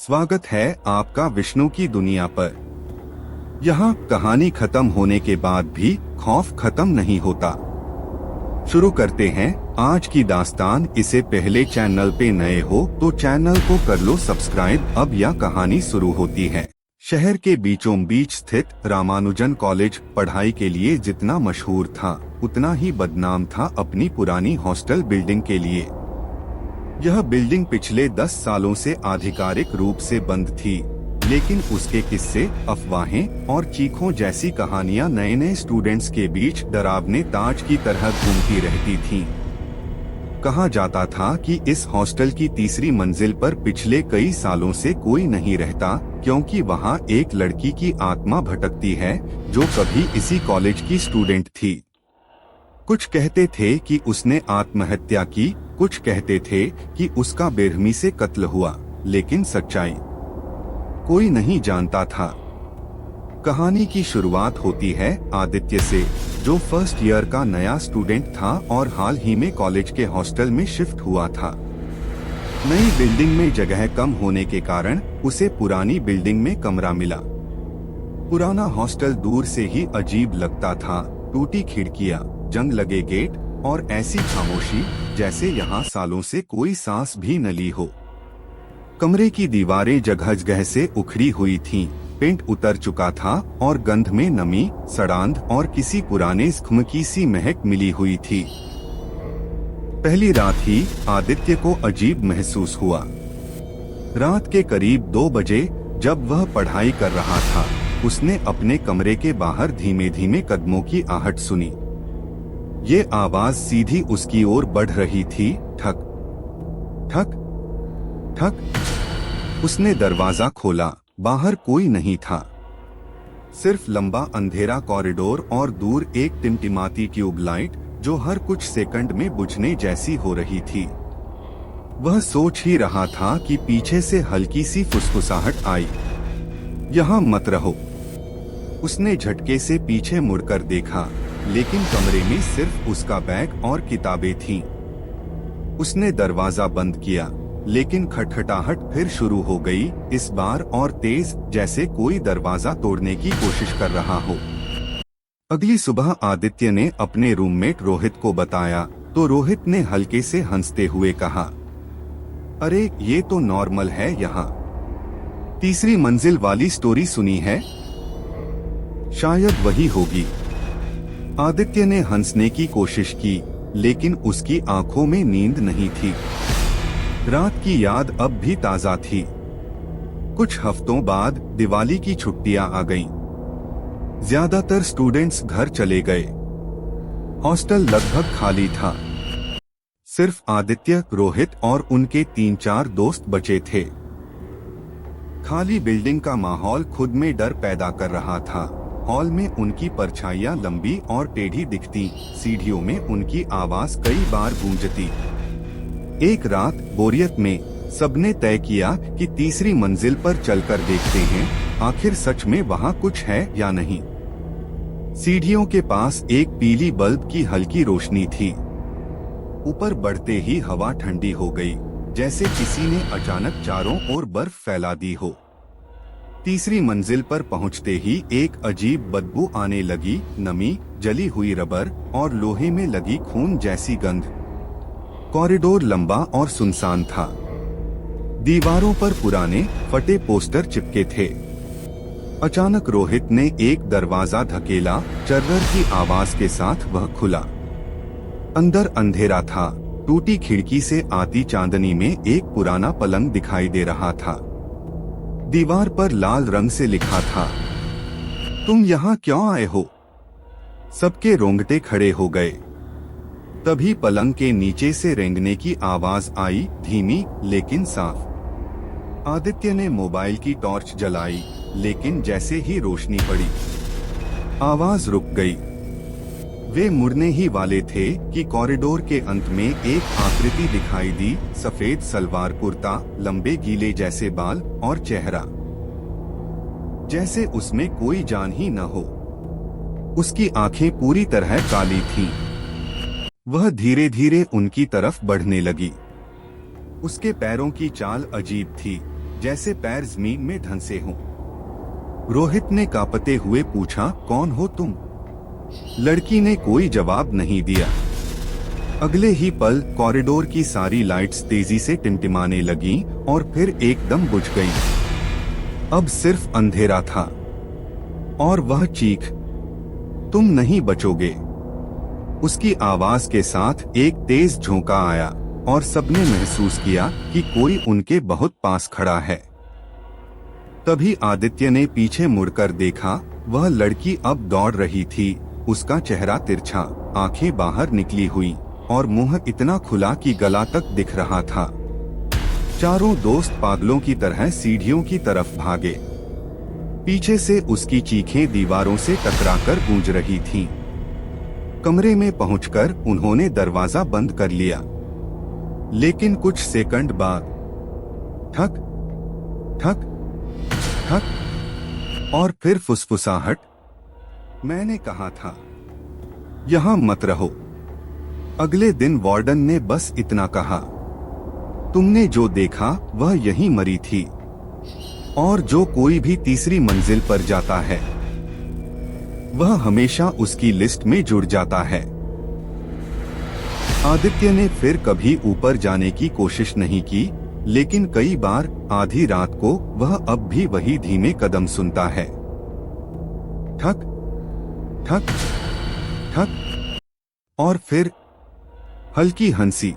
स्वागत है आपका विष्णु की दुनिया पर। यहाँ कहानी खत्म होने के बाद भी खौफ खत्म नहीं होता। शुरू करते हैं आज की दास्तान। इससे पहले चैनल पे नए हो तो चैनल को कर लो सब्सक्राइब। अब यह कहानी शुरू होती है। शहर के बीचों बीच स्थित रामानुजन कॉलेज पढ़ाई के लिए जितना मशहूर था उतना ही बदनाम था अपनी पुरानी हॉस्टल बिल्डिंग के लिए। यह बिल्डिंग पिछले 10 सालों से आधिकारिक रूप से बंद थी, लेकिन उसके किस्से, अफवाहें और चीखों जैसी कहानियां नए नए स्टूडेंट्स के बीच डरावने ताज की तरह घूमती रहती थीं। कहा जाता था कि इस हॉस्टल की तीसरी मंजिल पर पिछले कई सालों से कोई नहीं रहता, क्योंकि वहां एक लड़की की आत्मा भटकती है जो कभी इसी कॉलेज की स्टूडेंट थी। कुछ कहते थे कि उसने आत्महत्या की, कुछ कहते थे कि उसका बेरहमी से कत्ल हुआ, लेकिन सच्चाई कोई नहीं जानता था। कहानी की शुरुआत होती है आदित्य से, जो फर्स्ट ईयर का नया स्टूडेंट था और हाल ही में कॉलेज के हॉस्टल में शिफ्ट हुआ था। नई बिल्डिंग में जगह कम होने के कारण उसे पुरानी बिल्डिंग में कमरा मिला। पुराना हॉस्टल दूर से ही अजीब लगता था। टूटी खिड़कियां, जंग लगे गेट और ऐसी खामोशी जैसे यहाँ सालों से कोई सांस भी न ली हो। कमरे की दीवारें जगह जगह से उखड़ी हुई थीं, पेंट उतर चुका था और गंध में नमी, सड़ांध और किसी पुराने जख्म की सी महक मिली हुई थी। पहली रात ही आदित्य को अजीब महसूस हुआ। रात के करीब 2 बजे जब वह पढ़ाई कर रहा था, उसने अपने कमरे के बाहर धीमे धीमे कदमों की आहट सुनी। ये आवाज सीधी उसकी ओर बढ़ रही थी। ठक ठक ठक। उसने दरवाजा खोला। बाहर कोई नहीं था, सिर्फ लंबा अंधेरा कॉरिडोर और दूर एक टिमटिमाती ट्यूबलाइट जो हर कुछ सेकंड में बुझने जैसी हो रही थी। वह सोच ही रहा था कि पीछे से हल्की सी फुसफुसाहट आई। यहाँ मत रहो। उसने झटके से पीछे मुड़कर देखा, लेकिन कमरे में सिर्फ उसका बैग और किताबें थीं। उसने दरवाजा बंद किया, लेकिन खटखटाहट फिर शुरू हो गई, इस बार और तेज, जैसे कोई दरवाजा तोड़ने की कोशिश कर रहा हो। अगली सुबह आदित्य ने अपने रूममेट रोहित को बताया तो रोहित ने हल्के से हंसते हुए कहा, अरे ये तो नॉर्मल है। यहाँ तीसरी मंजिल वाली स्टोरी सुनी है? शायद वही होगी। आदित्य ने हंसने की कोशिश की, लेकिन उसकी आंखों में नींद नहीं थी। रात की याद अब भी ताजा थी। कुछ हफ्तों बाद दिवाली की छुट्टियां आ गईं। ज्यादातर स्टूडेंट्स घर चले गए। हॉस्टल लगभग खाली था। सिर्फ आदित्य, रोहित और उनके 3-4 दोस्त बचे थे। खाली बिल्डिंग का माहौल खुद में डर पैदा कर रहा था। हॉल में उनकी परछाइयां लंबी और टेढ़ी दिखती, सीढ़ियों में उनकी आवाज कई बार गूंजती। एक रात बोरियत में सबने तय किया कि तीसरी मंजिल पर चलकर देखते हैं, आखिर सच में वहां कुछ है या नहीं। सीढ़ियों के पास एक पीली बल्ब की हल्की रोशनी थी। ऊपर बढ़ते ही हवा ठंडी हो गई, जैसे किसी ने अचानक चारों ओर बर्फ फैला दी हो। तीसरी मंजिल पर पहुंचते ही एक अजीब बदबू आने लगी, नमी, जली हुई रबर और लोहे में लगी खून जैसी गंध। कॉरिडोर लंबा और सुनसान था। दीवारों पर पुराने फटे पोस्टर चिपके थे। अचानक रोहित ने एक दरवाजा धकेला, चर्रर की आवाज के साथ वह खुला। अंदर अंधेरा था। टूटी खिड़की से आती चांदनी में एक पुराना पलंग दिखाई दे रहा था। दीवार पर लाल रंग से लिखा था, तुम यहाँ क्यों आए हो? सबके रोंगटे खड़े हो गए। तभी पलंग के नीचे से रेंगने की आवाज आई, धीमी लेकिन साफ। आदित्य ने मोबाइल की टॉर्च जलाई, लेकिन जैसे ही रोशनी पड़ी, आवाज रुक गई। वे मुड़ने ही वाले थे कि कॉरिडोर के अंत में एक आकृति दिखाई दी, सफेद सलवार कुर्ता, लंबे गीले जैसे बाल और चेहरा जैसे उसमें कोई जान ही न हो। उसकी आंखें पूरी तरह काली थीं। वह धीरे धीरे उनकी तरफ बढ़ने लगी। उसके पैरों की चाल अजीब थी, जैसे पैर जमीन में धंसे हों। रोहित ने कांपते हुए पूछा, कौन हो तुम? लड़की ने कोई जवाब नहीं दिया। अगले ही पल कॉरिडोर की सारी लाइट्स तेजी से टिमटिमाने लगीं और फिर एकदम बुझ गईं। अब सिर्फ अंधेरा था और वह चीख, तुम नहीं बचोगे। उसकी आवाज के साथ एक तेज झोंका आया और सबने महसूस किया कि कोई उनके बहुत पास खड़ा है। तभी आदित्य ने पीछे मुड़कर देखा। वह लड़की अब दौड़ रही थी। उसका चेहरा तिरछा, आंखें बाहर निकली हुई और मुंह इतना खुला कि गला तक दिख रहा था। चारों दोस्त पागलों की तरह सीढ़ियों की तरफ भागे। पीछे से उसकी चीखें दीवारों से टकराकर गूंज रही थीं। कमरे में पहुंचकर उन्होंने दरवाजा बंद कर लिया। लेकिन कुछ सेकंड बाद ठक ठक ठक और फिर फुसफुसाहट। मैंने कहा था यहां मत रहो। अगले दिन वार्डन ने बस इतना कहा, तुमने जो देखा वह यहीं मरी थी, और जो कोई भी तीसरी मंजिल पर जाता है वह हमेशा उसकी लिस्ट में जुड़ जाता है। आदित्य ने फिर कभी ऊपर जाने की कोशिश नहीं की, लेकिन कई बार आधी रात को वह अब भी वही धीमे कदम सुनता है। ठक ठक ठक और फिर हल्की हंसी।